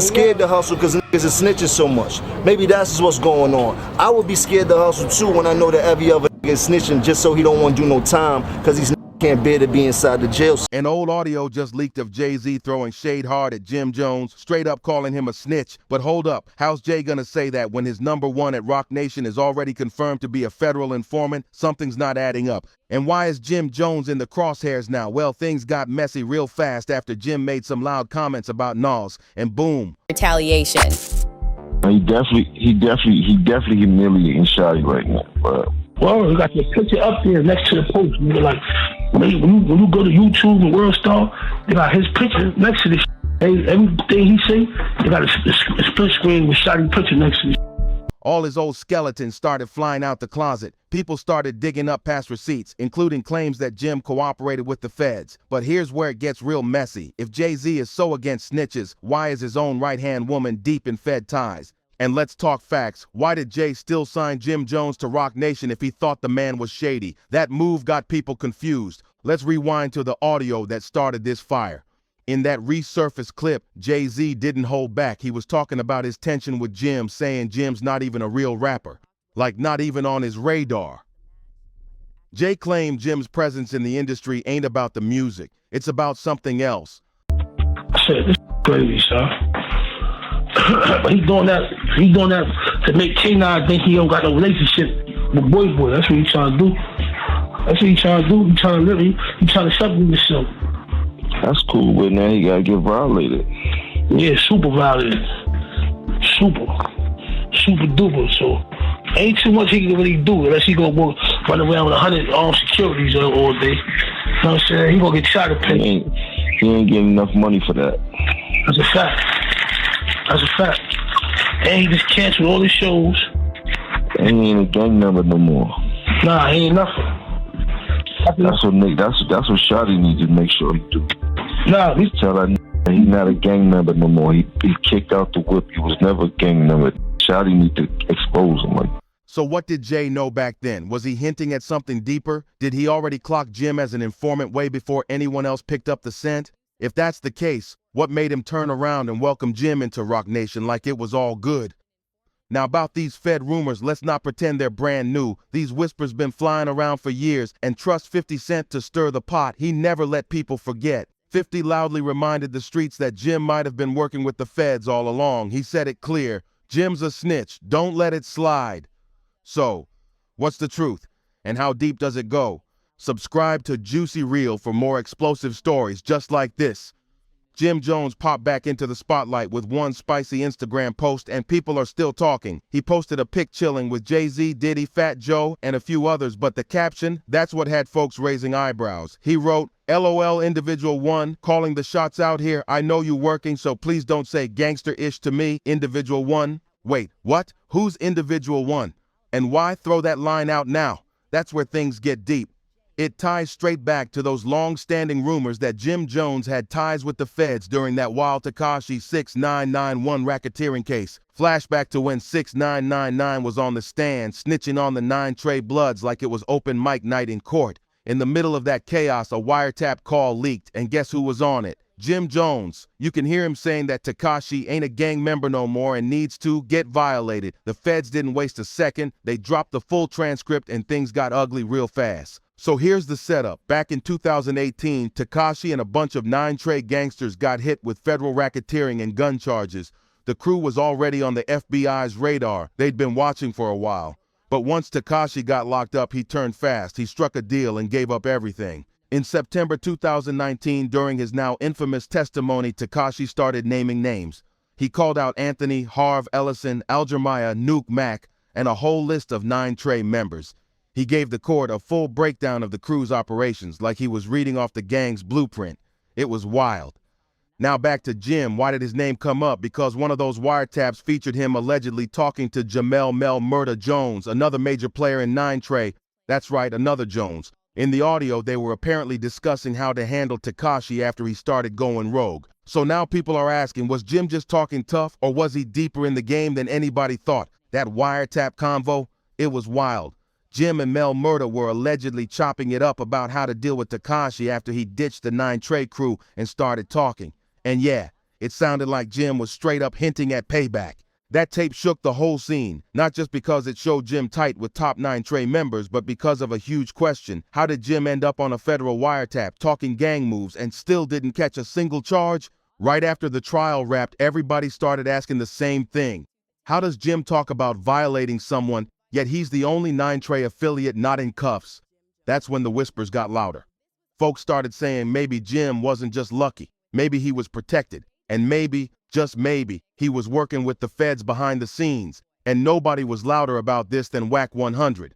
scared to hustle because niggas is snitching so much. Maybe that's what's going on. I would be scared to hustle too when I know that every other nigga is snitching just so he don't want to do no time because he's can't bear to be inside the jail. An old audio just leaked of Jay-Z throwing shade hard at Jim Jones, straight up calling him a snitch. But hold up, how's Jay gonna say that when his #1 at Roc Nation is already confirmed to be a federal informant? Something's not adding up. And why is Jim Jones in the crosshairs now? Well, things got messy real fast after Jim made some loud comments about Nas, and boom. Retaliation. He definitely humiliating Shotty right now, bro. Well, you got your picture up there next to the post. You know, like when you go to YouTube and World Star, they got his picture next to this. Everything he say, they got a split screen with Shotty picture next to this. All his old skeletons started flying out the closet. People started digging up past receipts, including claims that Jim cooperated with the feds. But here's where it gets real messy. If Jay-Z is so against snitches, why is his own right-hand woman deep in Fed ties? And let's talk facts. Why did Jay still sign Jim Jones to Roc Nation if he thought the man was shady? That move got people confused. Let's rewind to the audio that started this fire. In that resurfaced clip, Jay-Z didn't hold back. He was talking about his tension with Jim, saying Jim's not even a real rapper. Like not even on his radar. Jay claimed Jim's presence in the industry ain't about the music. It's about something else. Shit, this crazy, son. But he doing that to make K9 think he don't got no relationship with Boy. That's what he trying to do. He trying to live. He trying to separate himself. That's cool, but now he gotta get violated. Yeah, super violated. Super duper. So ain't too much he can really do unless he gonna run around with 100 armed securities all day. You know what I'm saying? He gonna get shot at pay. He ain't getting enough money for that. That's a fact. And he just canceled all his shows. And he ain't a gang member no more. Nah, he ain't nothing. That's what Shotty needs to make sure he do. Nah, he tell that he's not a gang member no more. He kicked out the whip. He was never a gang member. Shotty need to expose him. Like. So what did Jay know back then? Was he hinting at something deeper? Did he already clock Jim as an informant way before anyone else picked up the scent? If that's the case, what made him turn around and welcome Jim into Roc Nation like it was all good? Now about these Fed rumors, let's not pretend they're brand new. These whispers been flying around for years, and trust 50 Cent to stir the pot. He never let people forget. 50 loudly reminded the streets that Jim might have been working with the feds all along. He said it clear. Jim's a snitch. Don't let it slide. So, what's the truth? And how deep does it go? Subscribe to JuicyReel for more explosive stories just like this. Jim Jones popped back into the spotlight with one spicy Instagram post, and people are still talking. He posted a pic chilling with Jay-Z, Diddy, Fat Joe, and a few others, but the caption, that's what had folks raising eyebrows. He wrote, LOL Individual 1, calling the shots out here. I know you working, so please don't say gangster-ish to me, Individual 1. Wait, what? Who's Individual 1? And why throw that line out now? That's where things get deep. It ties straight back to those long-standing rumors that Jim Jones had ties with the feds during that wild Tekashi 6991 racketeering case. Flashback to when 6999 was on the stand, snitching on the 9 Trey Bloods like it was open mic night in court. In the middle of that chaos, a wiretap call leaked, and guess who was on it? Jim Jones. You can hear him saying that Tekashi ain't a gang member no more and needs to get violated. The feds didn't waste a second. They dropped the full transcript and things got ugly real fast. So here's the setup. Back in 2018, Tekashi and a bunch of 9 Trey gangsters got hit with federal racketeering and gun charges. The crew was already on the FBI's radar. They'd been watching for a while. But once Tekashi got locked up, he turned fast. He struck a deal and gave up everything. In September 2019, during his now infamous testimony, Tekashi started naming names. He called out Anthony, Harv Ellison, Algermaya, Nuke Mack, and a whole list of 9 Trey members. He gave the court a full breakdown of the crew's operations, like he was reading off the gang's blueprint. It was wild. Now back to Jim. Why did his name come up? Because one of those wiretaps featured him allegedly talking to Jamel Mel Murda Jones, another major player in 9 Trey. That's right, another Jones. In the audio, they were apparently discussing how to handle Tekashi after he started going rogue. So now people are asking, was Jim just talking tough, or was he deeper in the game than anybody thought? That wiretap convo, it was wild. Jim and Mel Murda were allegedly chopping it up about how to deal with Tekashi after he ditched the 9 Trey crew and started talking. And yeah, It sounded like Jim was straight up hinting at payback. That tape shook the whole scene, not just because it showed Jim tight with top 9 Trey members, but because of a huge question. How did Jim end up on a federal wiretap talking gang moves and still didn't catch a single charge? Right after the trial wrapped, everybody started asking the same thing. How does Jim talk about violating someone, yet he's the only 9 Trey affiliate not in cuffs? That's when the whispers got louder. Folks started saying maybe Jim wasn't just lucky, maybe he was protected, and maybe, just maybe, he was working with the feds behind the scenes, and nobody was louder about this than Whack 100.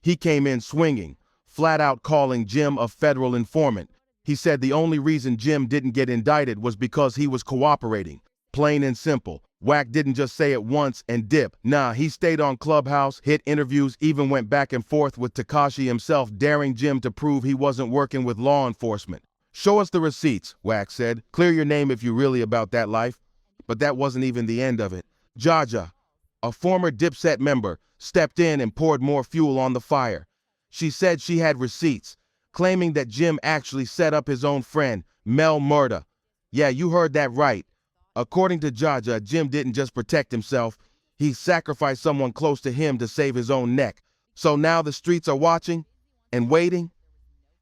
He came in swinging, flat out calling Jim a federal informant. He said the only reason Jim didn't get indicted was because he was cooperating. Plain and simple. Whack didn't just say it once and dip. Nah, he stayed on Clubhouse, hit interviews, even went back and forth with Tekashi himself, daring Jim to prove he wasn't working with law enforcement. Show us the receipts, Whack said. Clear your name if you're really about that life. But that wasn't even the end of it. Jaja, a former Dipset member, stepped in and poured more fuel on the fire. She said she had receipts, claiming that Jim actually set up his own friend, Mel Murda. Yeah, you heard that right. According to Jaja, Jim didn't just protect himself, he sacrificed someone close to him to save his own neck. So now the streets are watching and waiting?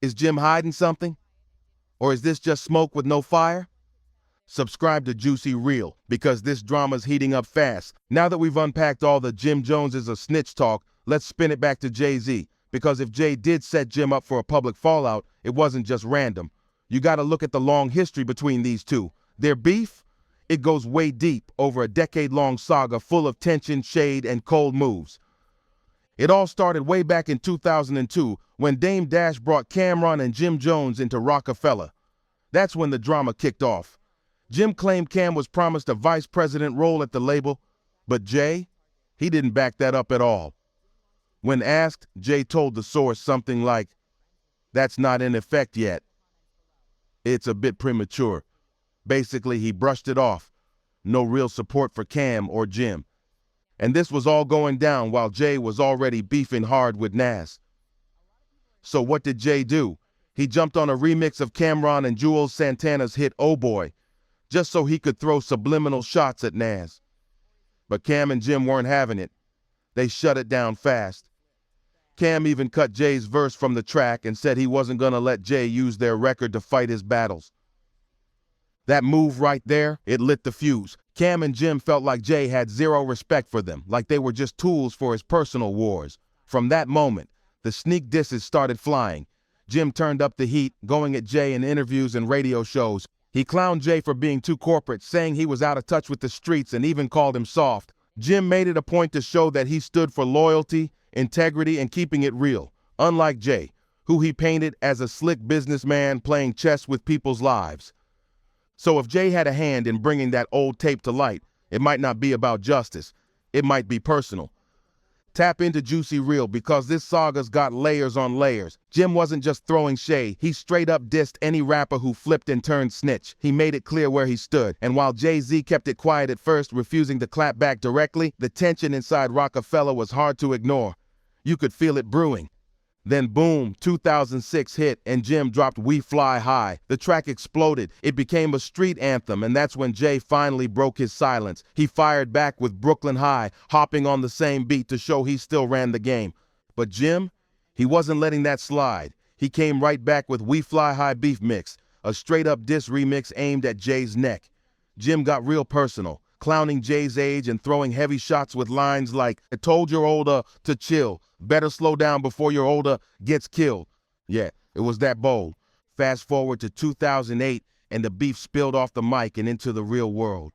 Is Jim hiding something? Or is this just smoke with no fire? Subscribe to JuicyReel, because this drama's heating up fast. Now that we've unpacked all the Jim Jones is a snitch talk, let's spin it back to Jay-Z. Because if Jay did set Jim up for a public fallout, it wasn't just random. You gotta look at the long history between these two. Their beef? It goes way deep, over a decade-long saga full of tension, shade, and cold moves. It all started way back in 2002 when Dame Dash brought Cameron and Jim Jones into Rockefeller. That's when the drama kicked off. Jim claimed Cam was promised a vice president role at the label, but Jay, he didn't back that up at all. When asked, Jay told the source something like, "That's not in effect yet. It's a bit premature." Basically, he brushed it off. No real support for Cam or Jim. And this was all going down while Jay was already beefing hard with Nas. So what did Jay do? He jumped on a remix of Cameron and Juelz Santana's hit Oh Boy, just so he could throw subliminal shots at Nas. But Cam and Jim weren't having it. They shut it down fast. Cam even cut Jay's verse from the track and said he wasn't gonna let Jay use their record to fight his battles. That move right there, it lit the fuse. Cam and Jim felt like Jay had zero respect for them, like they were just tools for his personal wars. From that moment, the sneak disses started flying. Jim turned up the heat, going at Jay in interviews and radio shows. He clowned Jay for being too corporate, saying he was out of touch with the streets, and even called him soft. Jim made it a point to show that he stood for loyalty, integrity, and keeping it real, unlike Jay, who he painted as a slick businessman playing chess with people's lives. So if Jay had a hand in bringing that old tape to light, it might not be about justice. It might be personal. Tap into JuicyReel, because this saga's got layers on layers. Jim wasn't just throwing shade. He straight up dissed any rapper who flipped and turned snitch. He made it clear where he stood. And while Jay-Z kept it quiet at first, refusing to clap back directly, the tension inside Rockefeller was hard to ignore. You could feel it brewing. Then boom, 2006 hit, and Jim dropped We Fly High. The track exploded. It became a street anthem, and that's when Jay finally broke his silence. He fired back with Brooklyn High, hopping on the same beat to show he still ran the game. But Jim, he wasn't letting that slide. He came right back with We Fly High Beef Mix, a straight-up diss remix aimed at Jay's neck. Jim got real personal, clowning Jay's age and throwing heavy shots with lines like, "I told your older to chill. Better slow down before your older gets killed." Yeah, it was that bold. Fast forward to 2008, and the beef spilled off the mic and into the real world.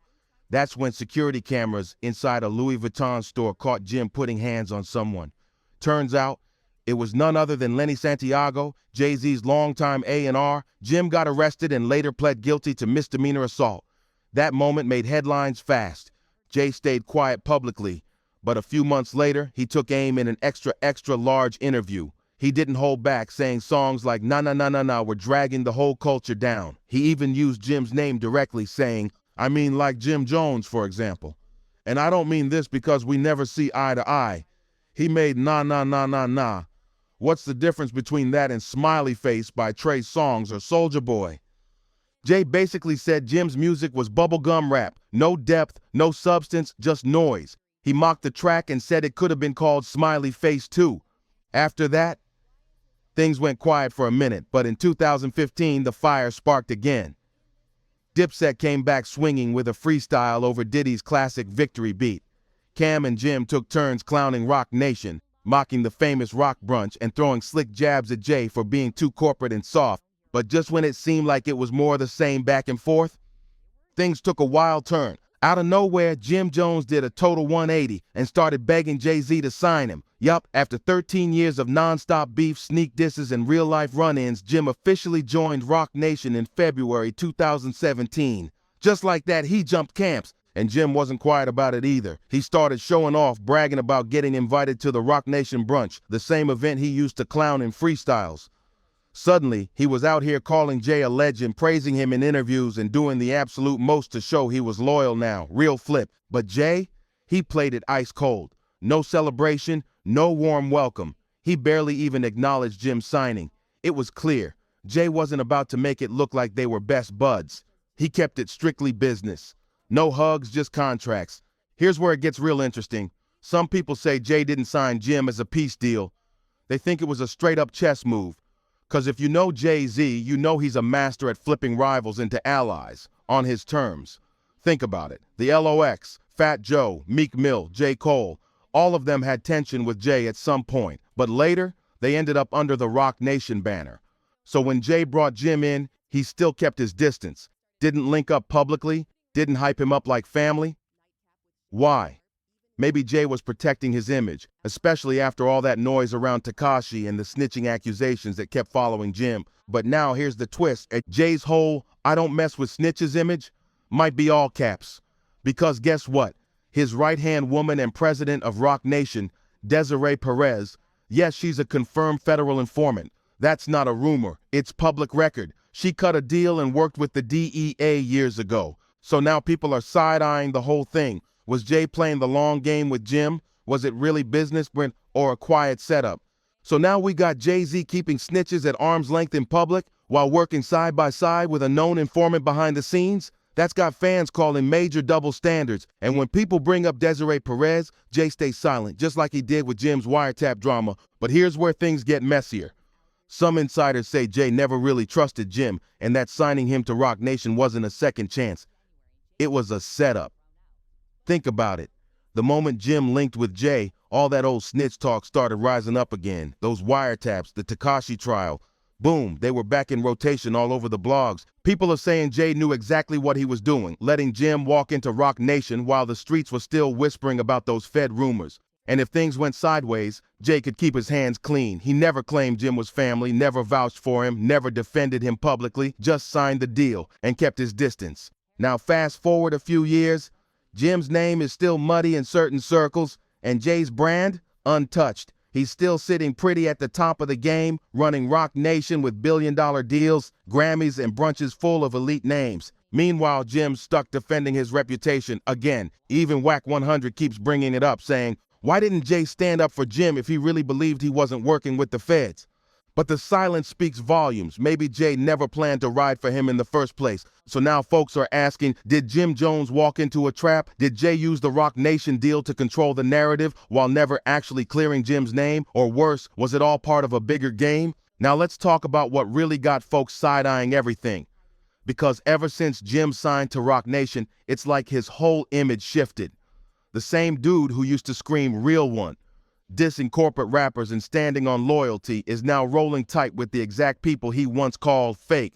That's when security cameras inside a Louis Vuitton store caught Jim putting hands on someone. Turns out, it was none other than Lenny Santiago, Jay-Z's longtime A&R. Jim got arrested and later pled guilty to misdemeanor assault. That moment made headlines fast. Jay stayed quiet publicly, but a few months later, he took aim in an extra large interview. He didn't hold back, saying songs like "Na Na Na Na Na" were dragging the whole culture down. He even used Jim's name directly, saying, "I mean like Jim Jones, for example. And I don't mean this because we never see eye to eye. He made Na Na Na Na Na. What's the difference between that and Smiley Face by Trey Songz or Soulja Boy?" Jay basically said Jim's music was bubblegum rap, no depth, no substance, just noise. He mocked the track and said it could have been called Smiley Face 2. After that, things went quiet for a minute, but in 2015, the fire sparked again. Dipset came back swinging with a freestyle over Diddy's classic Victory beat. Cam and Jim took turns clowning Roc Nation, mocking the famous Rock Brunch and throwing slick jabs at Jay for being too corporate and soft. But just when it seemed like it was more of the same back and forth, things took a wild turn. Out of nowhere, Jim Jones did a total 180 and started begging Jay-Z to sign him. Yup, after 13 years of non-stop beef, sneak disses, and real-life run-ins, Jim officially joined Roc Nation in February 2017. Just like that, he jumped camps, and Jim wasn't quiet about it either. He started showing off, bragging about getting invited to the Roc Nation brunch, the same event he used to clown in freestyles. Suddenly, he was out here calling Jay a legend, praising him in interviews and doing the absolute most to show he was loyal now, real flip. But Jay, he played it ice cold. No celebration, no warm welcome. He barely even acknowledged Jim's signing. It was clear, Jay wasn't about to make it look like they were best buds. He kept it strictly business. No hugs, just contracts. Here's where it gets real interesting. Some people say Jay didn't sign Jim as a peace deal. They think it was a straight-up chess move. Because if you know Jay-Z, you know he's a master at flipping rivals into allies, on his terms. Think about it. The LOX, Fat Joe, Meek Mill, J. Cole, all of them had tension with Jay at some point. But later, they ended up under the Roc Nation banner. So when Jay brought Jim in, he still kept his distance. Didn't link up publicly, didn't hype him up like family. Why? Maybe Jay was protecting his image, especially after all that noise around Tekashi and the snitching accusations that kept following Jim. But now here's the twist. Jay's whole "I don't mess with snitches" image might be all caps. Because guess what? His right-hand woman and president of Roc Nation, Desiree Perez, yes, she's a confirmed federal informant. That's not a rumor. It's public record. She cut a deal and worked with the DEA years ago. So now people are side-eyeing the whole thing. Was Jay playing the long game with Jim? Was it really business or a quiet setup? So now we got Jay-Z keeping snitches at arm's length in public while working side by side with a known informant behind the scenes? That's got fans calling major double standards. And when people bring up Desiree Perez, Jay stays silent, just like he did with Jim's Wiretap drama. But here's where things get messier. Some insiders say Jay never really trusted Jim and that signing him to Roc Nation wasn't a second chance. It was a setup. Think about it. The moment Jim linked with Jay, all that old snitch talk started rising up again. Those wiretaps, the Tekashi trial. Boom, they were back in rotation all over the blogs. People are saying Jay knew exactly what he was doing, letting Jim walk into Roc Nation while the streets were still whispering about those Fed rumors. And if things went sideways, Jay could keep his hands clean. He never claimed Jim was family, never vouched for him, never defended him publicly, just signed the deal and kept his distance. Now fast forward a few years, Jim's name is still muddy in certain circles, and Jay's brand, untouched. He's still sitting pretty at the top of the game, running Roc Nation with billion-dollar deals, Grammys, and brunches full of elite names. Meanwhile, Jim's stuck defending his reputation again. Even Whack 100 keeps bringing it up, saying, why didn't Jay stand up for Jim if he really believed he wasn't working with the feds? But the silence speaks volumes. Maybe Jay never planned to ride for him in the first place. So now folks are asking, did Jim Jones walk into a trap? Did Jay use the Roc Nation deal to control the narrative while never actually clearing Jim's name? Or worse, was it all part of a bigger game? Now let's talk about what really got folks side-eyeing everything. Because ever since Jim signed to Roc Nation, it's like his whole image shifted. The same dude who used to scream "real one," dissing corporate rappers and standing on loyalty, is now rolling tight with the exact people he once called fake.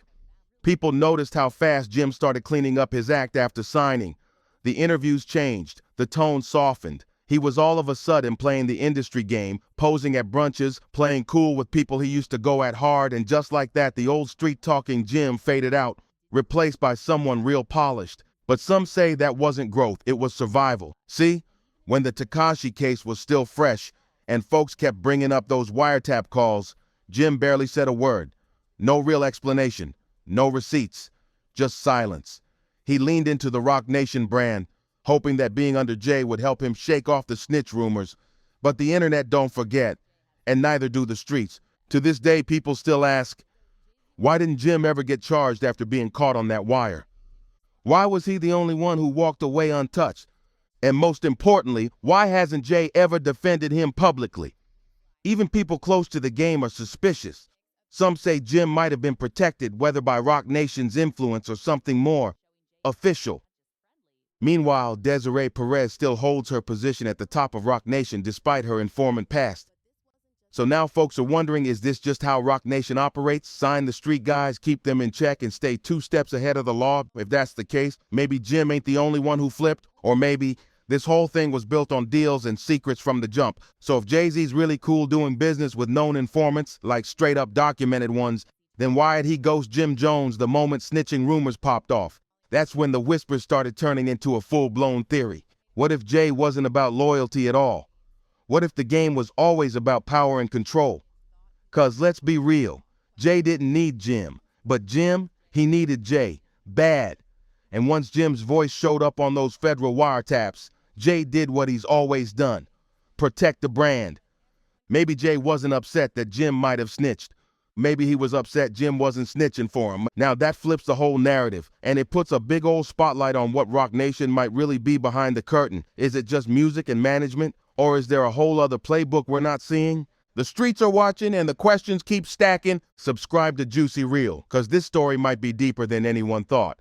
People noticed how fast Jim started cleaning up his act after signing. The interviews changed, the tone softened. He was all of a sudden playing the industry game, posing at brunches, playing cool with people he used to go at hard, and just like that, the old street-talking Jim faded out, replaced by someone real polished. But some say that wasn't growth, it was survival. See, when the Tekashi case was still fresh, and folks kept bringing up those wiretap calls, Jim barely said a word. No real explanation, no receipts, just silence. He leaned into the Roc Nation brand, hoping that being under Jay would help him shake off the snitch rumors. But the internet don't forget, and neither do the streets. To this day, people still ask, Why didn't Jim ever get charged after being caught on that wire? Why was he the only one who walked away untouched? And most importantly, why hasn't Jay ever defended him publicly? Even people close to the game are suspicious. Some say Jim might have been protected, whether by Roc Nation's influence or something more official. Meanwhile, Desiree Perez still holds her position at the top of Roc Nation despite her informant past. So now folks are wondering, is this just how Roc Nation operates? Sign the street guys, keep them in check, and stay 2 steps ahead of the law? If that's the case, maybe Jim ain't the only one who flipped, or maybe this whole thing was built on deals and secrets from the jump. So if Jay-Z's really cool doing business with known informants, like straight up documented ones, then why did he ghost Jim Jones the moment snitching rumors popped off? That's when the whispers started turning into a full-blown theory. What if Jay wasn't about loyalty at all? What if the game was always about power and control? 'Cause let's be real, Jay didn't need Jim, but Jim, he needed Jay, bad. And once Jim's voice showed up on those federal wiretaps, Jay did what he's always done, protect the brand. Maybe Jay wasn't upset that Jim might have snitched. Maybe he was upset Jim wasn't snitching for him. Now that flips the whole narrative, and it puts a big old spotlight on what Roc Nation might really be behind the curtain. Is it just music and management, or is there a whole other playbook we're not seeing? The streets are watching and the questions keep stacking. Subscribe to JuicyReel, 'cause this story might be deeper than anyone thought.